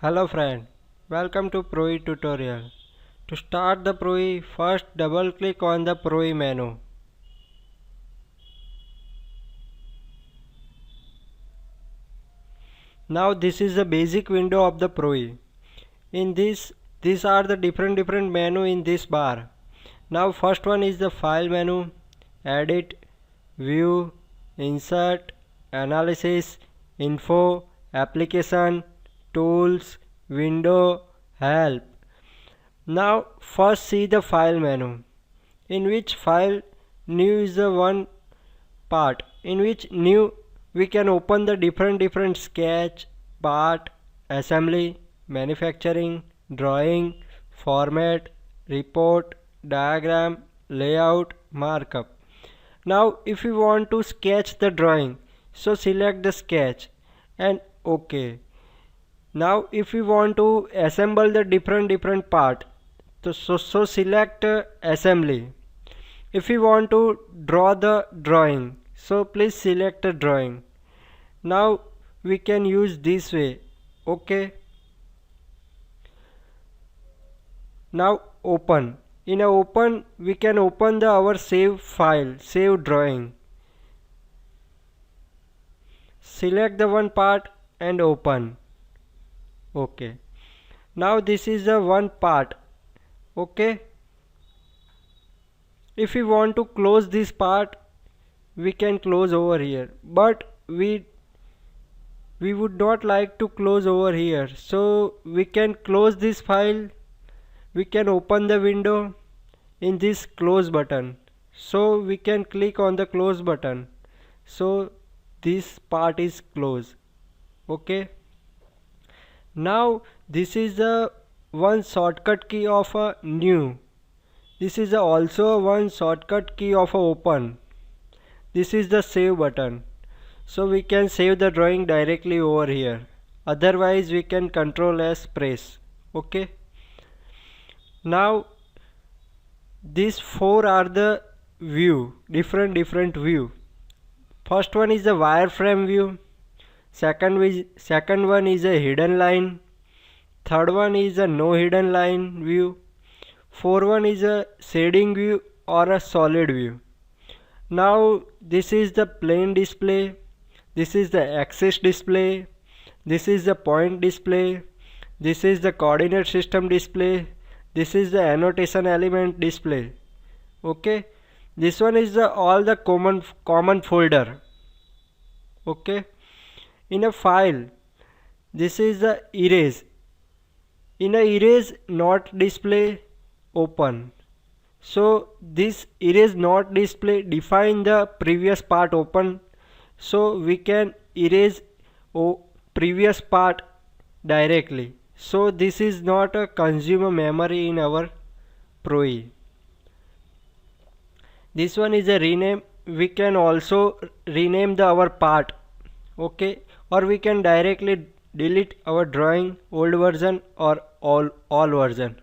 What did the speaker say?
Hello friend, welcome to ProE tutorial. To start the ProE, first double click on the ProE menu. Now this is the basic window of the ProE. In this, these are the different menu in this bar. Now first one is the file menu, edit, view, insert, analysis, info, application, tools, window, help. Now first see the file menu, in which file new is the one part, in which new we can open the different sketch, part, assembly, manufacturing, drawing, format, report, diagram, layout, markup. Now if you want to sketch the drawing, so select the sketch and OK. Now if we want to assemble the different part, so select assembly. If we want to draw the drawing, so please select a drawing. Now we can use this way. Okay. Now open. In a open, we can open the our save file, save drawing. Select the one part and open. Okay. Now this is the one part. Okay. If we want to close this part, we can close over here, but we would not like to close over here, so we can close this file. We can open the window in this close button, so we can click on the close button, so this part is closed. Okay. Now this is the one shortcut key of a new. This is also one shortcut key of a open. This is the save button, so we can save the drawing directly over here. Otherwise we can Ctrl S press. Okay. Now these four are the view, different view. First one is the wireframe view. Second one is a hidden line. Third one is a no hidden line view. Fourth one is a shading view or a solid view. Now this is the plane display, this is the axis display, this is the point display, this is the coordinate system display, this is the annotation element display. Okay, this one is the all the common folder. Okay, in a file, this is the erase. In a erase not display open. So this erase not display define the previous part open, so we can erase previous part directly. So this is not a consumer memory in our ProE. This one is a rename. We can also rename the our part. Okay, or we can directly delete our drawing old version or all version.